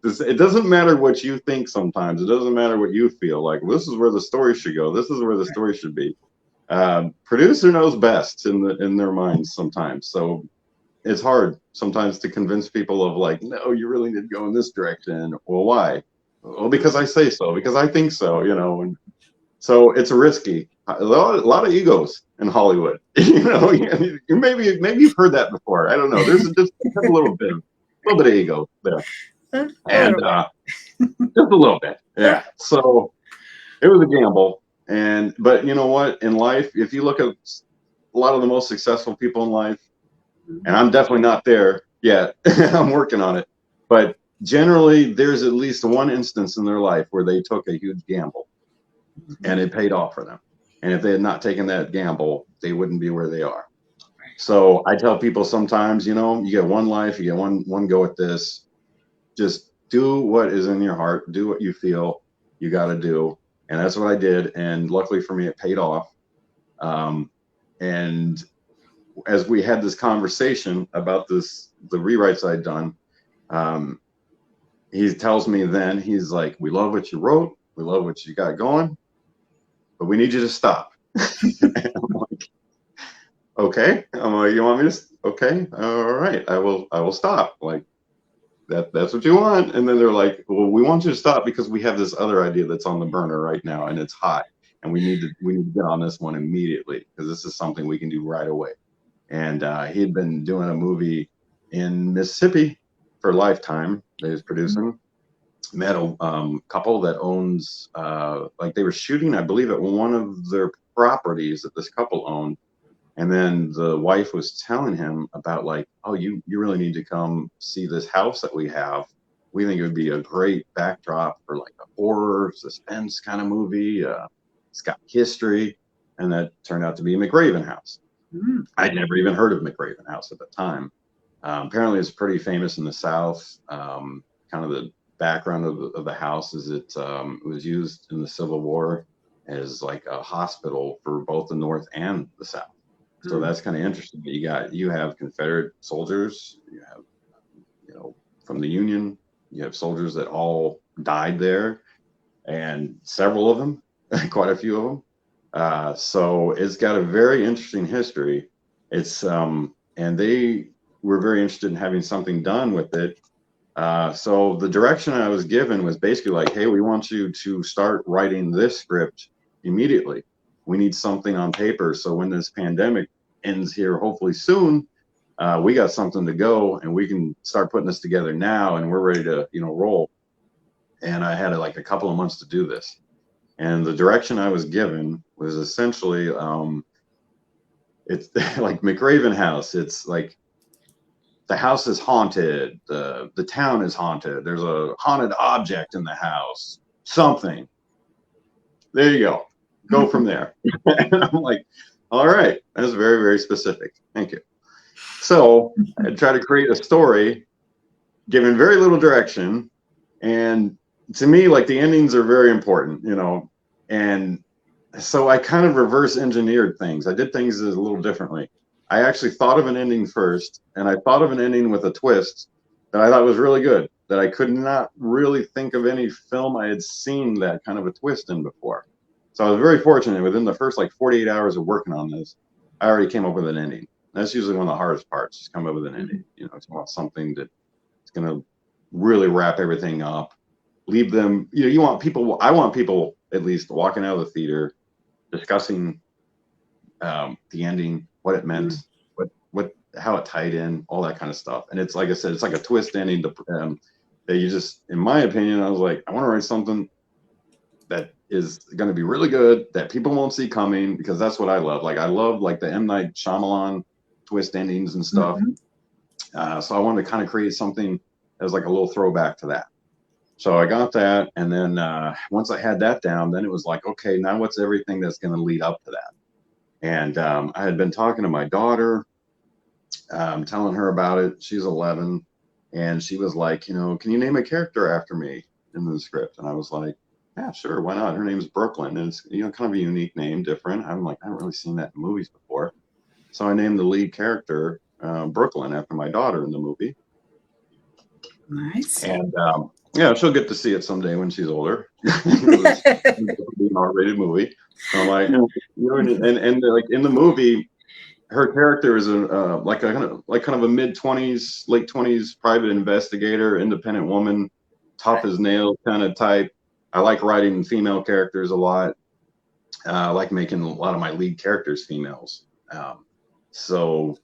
It doesn't matter what you think sometimes. It doesn't matter what you feel. Like, this is where the story should go. This is where the story should be. Producer knows best in their minds sometimes. So it's hard sometimes to convince people of like, no, you really need to go in this direction. Well, why? Well, because I say so, because I think so, And so it's risky. A lot of egos in Hollywood. Maybe you've heard that before. I don't know. There's just a little bit of ego there, and just a little bit. Yeah. So it was a gamble, but you know what? In life, if you look at a lot of the most successful people in life, and I'm definitely not there yet. I'm working on it, but generally, there's at least one instance in their life where they took a huge gamble, and it paid off for them. And if they had not taken that gamble, they wouldn't be where they are. So I tell people sometimes, you know, you get one life, you get one go at this. Just do what is in your heart, do what you feel you got to do, and that's what I did. And luckily for me, it paid off. And as we had this conversation about the rewrites I'd done, um, he tells me then, he's like, "We love what you wrote, we love what you got going, but we need you to stop." And I'm like, "Okay." I'm like, "You want me to? Okay, all right, I will stop." Like, that's what you want. And then they're like, "Well, we want you to stop because we have this other idea that's on the burner right now, and it's hot, and we need to get on this one immediately because this is something we can do right away." And he had been doing a movie in Mississippi for Lifetime that he was producing. Met a couple that owns, like they were shooting, I believe, at one of their properties that this couple owned. And then the wife was telling him about like, "Oh, you really need to come see this house that we have. We think it would be a great backdrop for like a horror suspense kind of movie. It's got history." And that turned out to be McRaven House. Mm. I'd never even heard of McRaven House at the time. Apparently, it's pretty famous in the South. Kind of the background of the house is it was used in the Civil War as like a hospital for both the North and the South. So Mm. that's kind of interesting. You have Confederate soldiers, you have, you know, from the Union, you have soldiers that all died there, and several of them, quite a few of them. So it's got a very interesting history. It's and they were very interested in having something done with it. So the direction I was given was basically like, "Hey, we want you to start writing this script immediately. We need something on paper. So when this pandemic ends here, hopefully soon, we got something to go and we can start putting this together now and we're ready to, you know, roll." And I had like a couple of months to do this. And the direction I was given was essentially, it's like McRaven House. It's like the house is haunted. The town is haunted. There's a haunted object in the house. Something. There you go. Go from there. And I'm like, all right, that's very, very specific. Thank you. So I try to create a story given very little direction. And to me, like the endings are very important, you know. And so I kind of reverse engineered things. I did things a little differently. I actually thought of an ending first, and I thought of an ending with a twist that I thought was really good. That I could not really think of any film I had seen that kind of a twist in before. So I was very fortunate. Within the first like 48 hours of working on this, I already came up with an ending. That's usually one of the hardest parts, is come up with an ending. You know, it's about something that's going to really wrap everything up, leave them. You know, you want people. I want people at least walking out of the theater discussing the ending, what it meant, Mm. how it tied in, all that kind of stuff. And it's like I said, it's like a twist ending that you just, in my opinion, I was like, I want to write something that is going to be really good that people won't see coming, because that's what I love. Like I love like the M. Night Shyamalan twist endings and stuff. Mhm. So I wanted to kind of create something as like a little throwback to that. So I got that, and then once I had that down, then it was like, okay, now what's everything that's going to lead up to that? And I had been talking to my daughter, telling her about it. She's 11, and she was like, you know, "Can you name a character after me in the script?" And I was like, "Yeah, sure, why not?" Her name's Brooklyn, and it's, you know, kind of a unique name, different. I'm like, I haven't really seen that in movies before, so I named the lead character Brooklyn after my daughter in the movie. Nice. And yeah, she'll get to see it someday when she's older because it's an R-rated movie. So I'm like, you know, and like in the movie, her character is a like a kind of a mid-20s, late 20s private investigator, independent woman, tough as nails kind of type. I like writing female characters a lot. I like making a lot of my lead characters females. So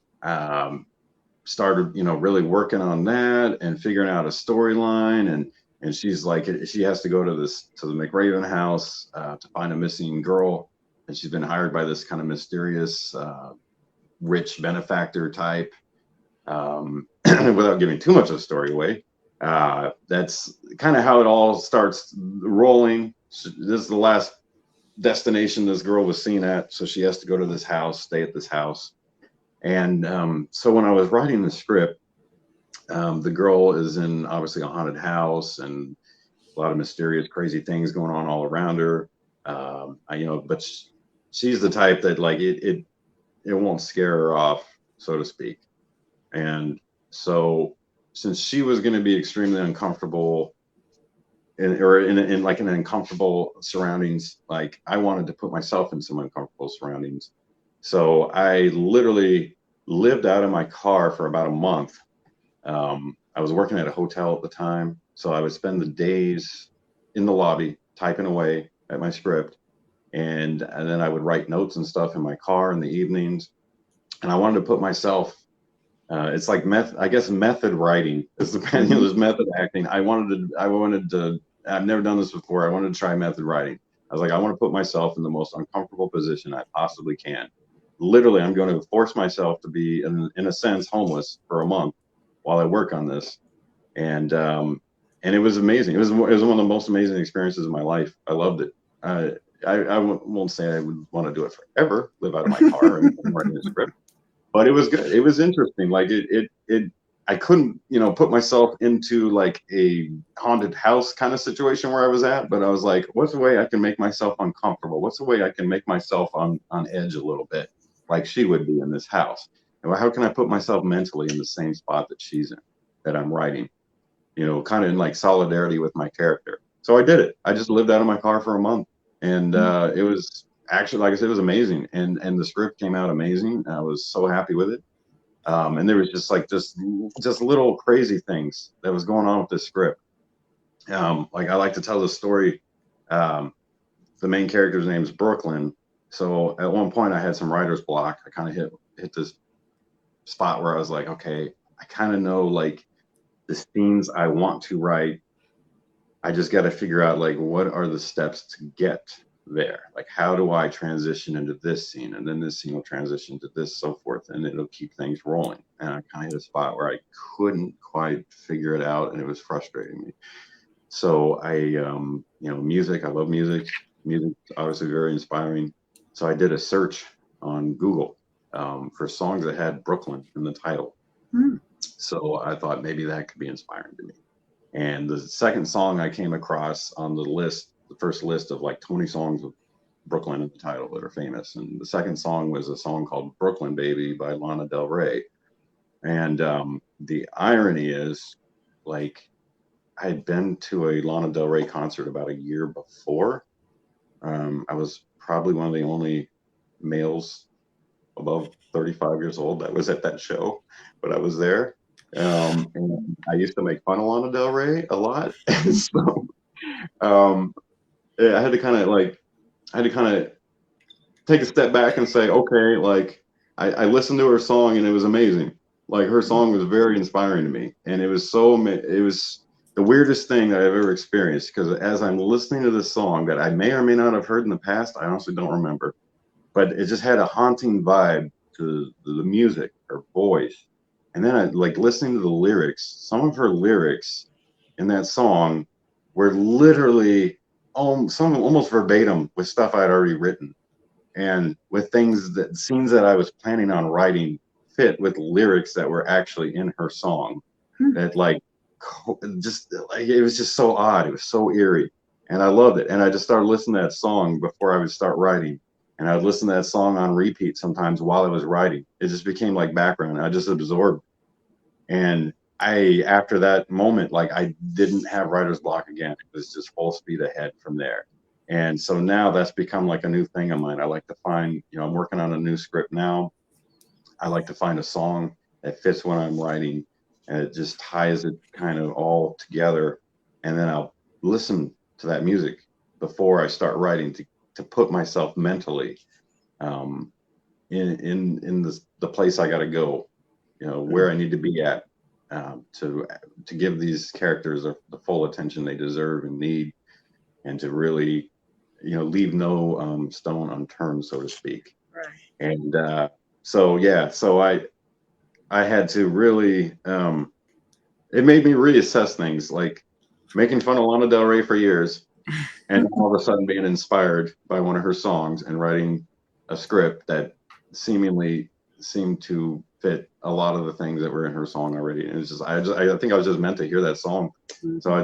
started, you know, really working on that and figuring out a storyline. And she's like, she has to go to the McRaven house to find a missing girl, and she's been hired by this kind of mysterious rich benefactor type. Without giving too much of the story away, that's kind of how it all starts rolling. This is the last destination this girl was seen at, so she has to go to this house, stay at this house. And so when I was writing the script, the girl is in obviously a haunted house and a lot of mysterious, crazy things going on all around her. But she's the type that like it won't scare her off, so to speak. And so since she was going to be extremely uncomfortable in like an uncomfortable surroundings, like I wanted to put myself in some uncomfortable surroundings. So I literally lived out of my car for about a month. I was working at a hotel at the time, so I would spend the days in the lobby typing away at my script, and then I would write notes and stuff in my car in the evenings. And I wanted to put myself. It's like I guess method writing is the Mhm. there's method acting. I wanted to. I've never done this before. I wanted to try method writing. I was like, I want to put myself in the most uncomfortable position I possibly can. Literally, I'm going to force myself to be, in a sense, homeless for a month while I work on this, and it was amazing. It was one of the most amazing experiences of my life. I loved it. I won't say I would want to do it forever, live out of my car and writing a script, but it was good. It was interesting. Like it I couldn't, put myself into like a haunted house kind of situation where I was at, but I was like, what's the way I can make myself uncomfortable? What's the way I can make myself on edge a little bit, like she would be in this house? And how can I put myself mentally in the same spot that she's in, that I'm writing? Kind of in like solidarity with my character. So I did it. I just lived out of my car for a month, and it was actually, like I said, it was amazing, and the script came out amazing. I was so happy with it. And there was just like just little crazy things that was going on with this script. Like I like to tell the story. Um, the main character's name is Brooklyn. So at one point I had some writer's block. I kind of hit this spot where I was like, okay, I kind of know like the scenes I want to write. I just got to figure out like what are the steps to get there. Like how do I transition into this scene, and then this scene will transition to this, so forth, and it'll keep things rolling. And I kind of hit a spot where I couldn't quite figure it out, and it was frustrating me. So music. I love music. Music's obviously very inspiring. So I did a search on Google for songs that had Brooklyn in the title. Mm. So I thought maybe that could be inspiring to me. And the second song I came across on the list, the first list of like 20 songs with Brooklyn in the title that are famous. And the second song was a song called Brooklyn Baby by Lana Del Rey. And the irony is, like, I had been to a Lana Del Rey concert about a year before. I was probably one of the only males above 35 years old that was at that show, but I was there. And I used to make fun of Lana Del Rey a lot. So um, I had to kind of take a step back and say, okay, like I listened to her song and it was amazing. Like her song was very inspiring to me, and it was the weirdest thing that I've ever experienced. Because as I'm listening to this song that I may or may not have heard in the past, I honestly don't remember, but it just had a haunting vibe to the music, her voice, and then I like listening to the lyrics. Some of her lyrics in that song were literally some almost verbatim with stuff I'd already written, and with scenes that I was planning on writing fit with lyrics that were actually in her song. Hmm. That like just like it was just so odd. It was so eerie, and I loved it. And I just started listening to that song before I would start writing, and I'd listen to that song on repeat sometimes while I was writing. It just became like background. I just absorbed, and after that moment, like I didn't have writer's block again. It was just full speed ahead from there. And so now that's become like a new thing of mine. I like to find, I'm working on a new script now. I like to find a song that fits what I'm writing, and it just ties it kind of all together. And then I'll listen to that music before I start writing to put myself mentally um, in the place I got to go, where I need to be at, to give these characters the full attention they deserve and need, and to really, leave no stone unturned, so to speak. Right. And so yeah, so I had to really, it made me reassess things, like making fun of Lana Del Rey for years, and all of a sudden being inspired by one of her songs and writing a script that seemingly seemed to fit a lot of the things that were in her song already. And it's just, I think I was just meant to hear that song. So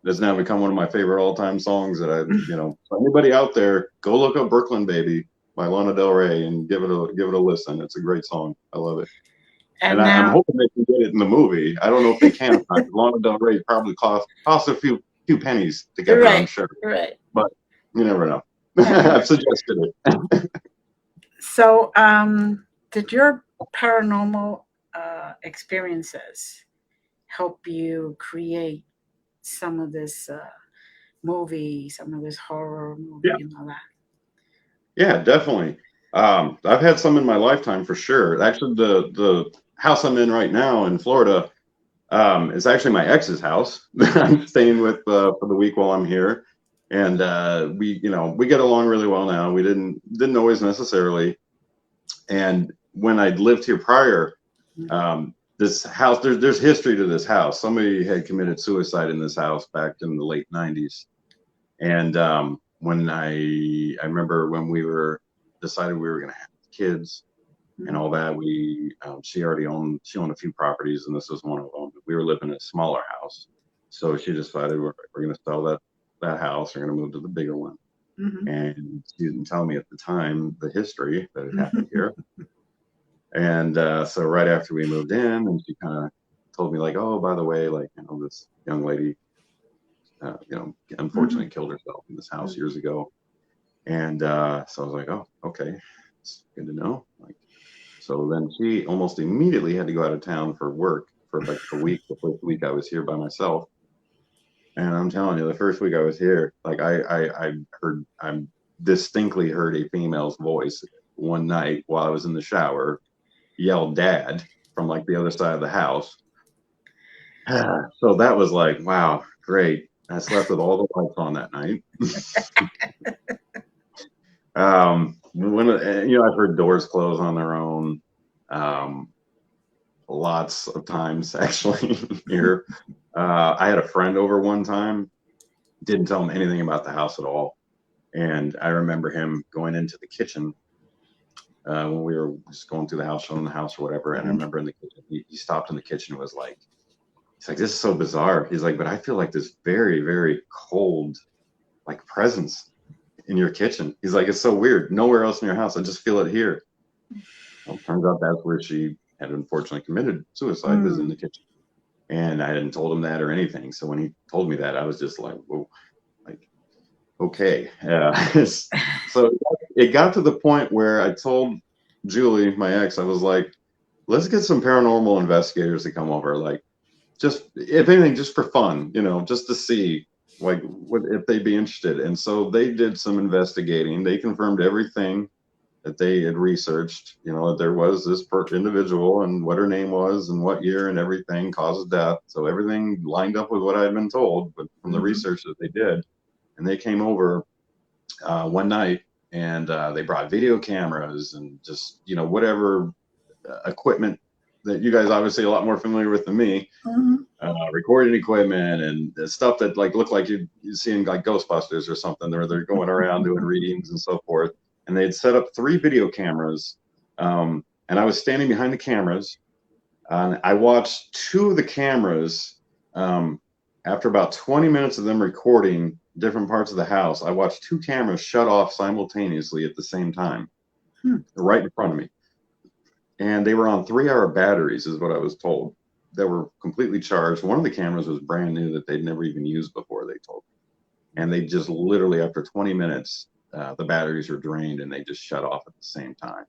it's now become one of my favorite all-time songs that so anybody out there, go look up Brooklyn Baby by Lana Del Rey and give it a listen. It's a great song. I love it. And And I'm now, hoping they can get it in the movie. I don't know if they can. Lana Del Rey probably cost a few pennies to get her, I'm right, sure. right. But you never know. I've suggested it. So, did your paranormal experiences help you create some of this movie, some of this horror movie, Yeah, and all that? yeah, definitely. I've had some in my lifetime for sure. Actually, the house I'm in right now in Florida is actually my ex's house that I'm staying with for the week while I'm here. And we get along really well now. We didn't always necessarily. And when I lived here prior, this house, there's history to this house. Somebody had committed suicide in this house back in the late '90s. And when I remember when we were decided we were going to have kids and all that, she owned a few properties, and this was one of them. We were living in a smaller house, so she decided we're going to sell that house. We're going to move to the bigger one. Mm-hmm. And she didn't tell me at the time the history that had happened here. And so right after we moved in, and she kind of told me like, oh, by the way, like this young lady, unfortunately killed herself in this house years ago. And so I was like, oh, okay, it's good to know. Like, so then she almost immediately had to go out of town for work for like a week. The first week I was here by myself. And I'm telling you, the first week I was here, like I distinctly heard a female's voice one night while I was in the shower, yell "Dad" from like the other side of the house. So that was like, wow, great. I slept with all the lights on that night. I've heard doors close on their own. Lots of times actually here. I had a friend over one time, didn't tell him anything about the house at all. And I remember him going into the kitchen when we were just going through the house, showing the house or whatever. And I remember in the kitchen, he stopped in the kitchen and was like, he's like, this is so bizarre. He's like, but I feel like this very, very cold, like presence in your kitchen. He's like, it's so weird. Nowhere else in your house. I just feel it here. Well, turns out that's where she had unfortunately committed suicide, was in the kitchen. And I hadn't told him that or anything. So when he told me that, I was just like, whoa, like, okay. So it got to the point where I told Julie, my ex, I was like, let's get some paranormal investigators to come over. Like, just, if anything, just for fun, just to see like what if they'd be interested. And so they did some investigating. They confirmed everything that they had researched, that there was this individual and what her name was and what year and everything, cause of death. So everything lined up with what I had been told, but from the research that they did. And they came over one night, and they brought video cameras and just, whatever equipment that you guys obviously a lot more familiar with than me, recording equipment and the stuff that like looked like you're seeing like Ghostbusters or something, where they're going around doing readings and so forth. And they'd set up 3 video cameras, and I was standing behind the cameras. And I watched 2 of the cameras. After about 20 minutes of them recording different parts of the house, I watched 2 cameras shut off simultaneously at the same time, right in front of me. And they were on 3-hour batteries, is what I was told. That were completely charged. One of the cameras was brand new that they'd never even used before, they told me. And they just literally, after 20 minutes, the batteries were drained and they just shut off at the same time.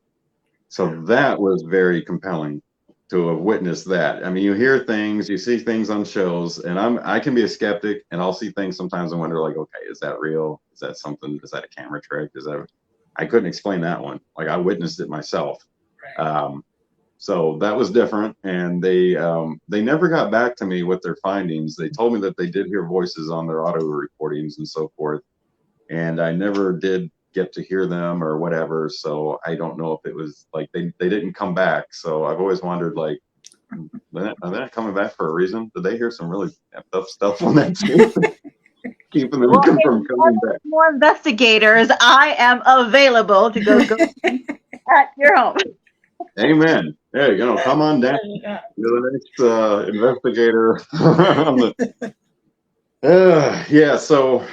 So that was very compelling to have witnessed that. I mean, you hear things, you see things on shows, and I can be a skeptic, and I'll see things sometimes and wonder, like, okay, is that real? Is that something? Is that a camera trick? I couldn't explain that one. Like, I witnessed it myself. So that was different, and they never got back to me with their findings. They told me that they did hear voices on their audio recordings and so forth, and I never did get to hear them or whatever. So I don't know if it was like they didn't come back. So I've always wondered, like, are they not coming back for a reason? Did they hear some really effed up stuff on that too? Keeping them from coming back. More investigators, I am available to go at your home. Amen. Hey, come on down. Yeah. You're the next investigator on the yeah, yeah, so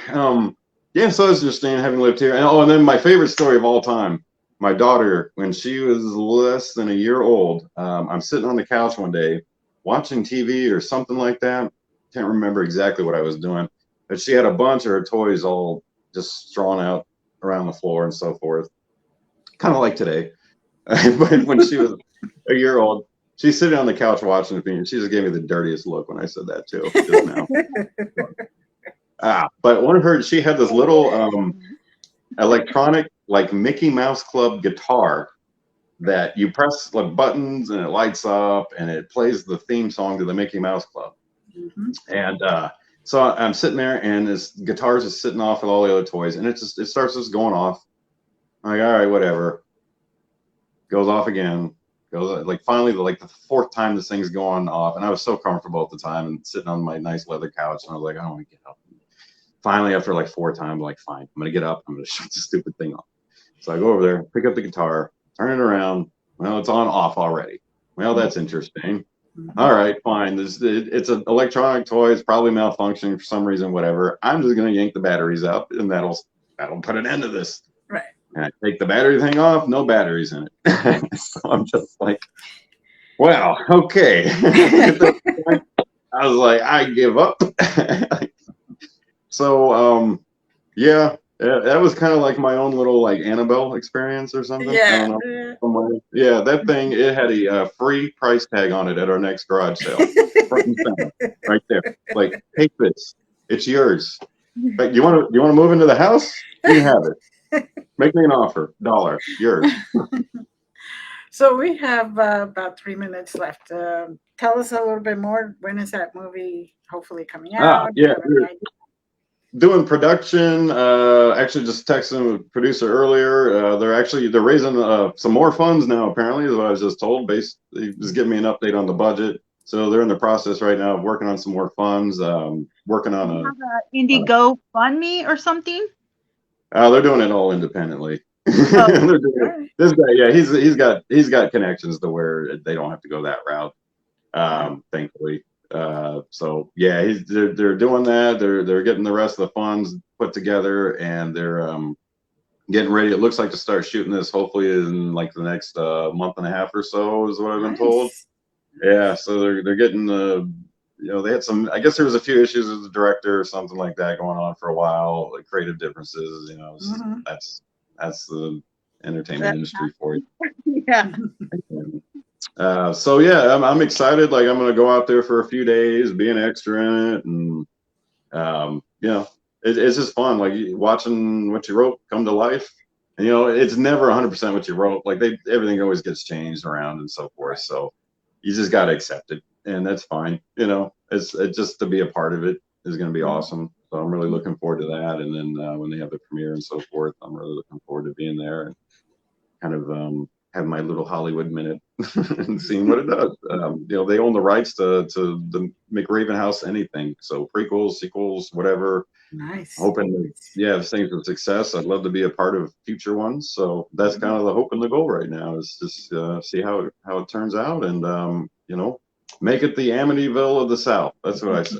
it's interesting having lived here. And then my favorite story of all time, my daughter, when she was less than a year old, I'm sitting on the couch one day watching TV or something like that. Can't remember exactly what I was doing, but she had a bunch of her toys all just strewn out around the floor and so forth, kind of like today. But when she was a year old, she's sitting on the couch watching me, and she just gave me the dirtiest look when I said that too, just now. But one of her, she had this little electronic, like Mickey Mouse Club guitar that you press like buttons and it lights up and it plays the theme song to the Mickey Mouse Club. Mhm. And so I'm sitting there, and this guitar's just sitting off with all the other toys, and it starts just going off. I'm like, all right, whatever. Goes off again. Goes like finally, like the fourth time this thing's going off, and I was so comfortable at the time and sitting on my nice leather couch, and I was like, I don't want to get up. Finally, after like 4 times, I'm like, fine, I'm gonna get up. I'm gonna shut this stupid thing off. So I go over there, pick up the guitar, turn it around. Well, it's on off already. Well, that's interesting. All right, fine. It's an electronic toy. It's probably malfunctioning for some reason, whatever. I'm just gonna yank the batteries out, and that'll put an end to this. Right. And I take the battery thing off, no batteries in it. So I'm just like, wow, okay. I was like, I give up. So yeah, that was kind of like my own little like Annabelle experience or something. I Yeah. don't know. Yeah, that thing, it had a free price tag on it at our next garage sale. Front and center, right there. Like, take this. It's yours. Like, you want to move into the house? You can have it. Make me an offer. $1. Yours. So we have about 3 minutes left. Tell us a little bit more. When is that movie hopefully coming out? Do you Yeah. have any idea? Doing production. Actually, just texting the producer earlier. They're raising some more funds now. Apparently, is what I was just told. He was giving me an update on the budget. So they're in the process right now of working on some more funds. Working on You have a Indiegogo GoFundMe or something? they're doing it all independently. Oh. They're doing it. This guy, yeah, he's got connections to where they don't have to go that route. Thankfully. So yeah, they're doing that. They're getting the rest of the funds put together, and they're getting ready. It looks like to start shooting this hopefully in like the next month and a half or so is what I've been told. Nice. Yeah, so they're getting they had some. I guess there was a few issues with the director or something like that going on for a while, like creative differences. Mhm. That's the entertainment industry for you. Yeah. So yeah, I'm excited. Like, I'm gonna go out there for a few days, be an extra in it, and it's just fun. Like, watching what you wrote come to life. And it's never 100% what you wrote. Like, everything always gets changed around and so forth. So you just got to accept it, and that's fine. It's just to be a part of it is going to be awesome. So I'm really looking forward to that. And then when they have the premiere and so forth, I'm really looking forward to being there and kind of have my little Hollywood minute and seeing what it does. They own the rights to the McRaven House anything. So prequels, sequels, whatever. Nice. Hoping if things are success, I'd love to be a part of future ones. So that's kind of the hope and the goal right now, is just see how it turns out, and make it the Amityville of the South. That's what I say.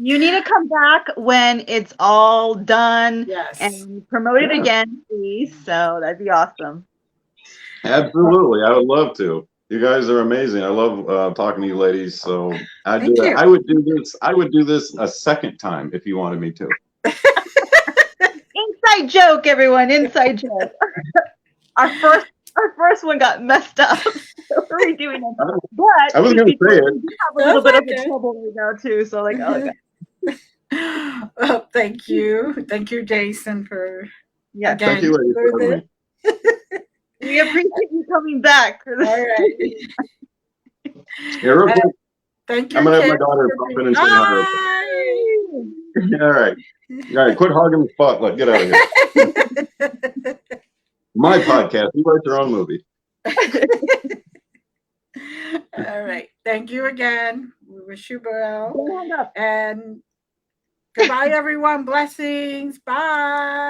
You need to come back when it's all done Yes. and promote it again, please. So that'd be awesome. Absolutely, I would love to. You guys are amazing. I love talking to you ladies. So Thank you. I would do this. I would do this a second time if you wanted me to. Inside joke, everyone. Inside joke. Our first one got messed up. So we're redoing it. But I was going to say it. We have a little bit of a trouble right now too. So like, oh god. Well, thank you, Jason, for Yeah. again. Thank you, ladies, for having me. We appreciate you coming back. All right. Yeah, real quick. Thank you. I'm gonna have my daughter pop in and say hi. All right. All right. Quit hogging the spotlight. Get out of here. My podcast. You write your own movie. All right. Thank you again. We wish you well. And goodbye, everyone. Blessings. Bye.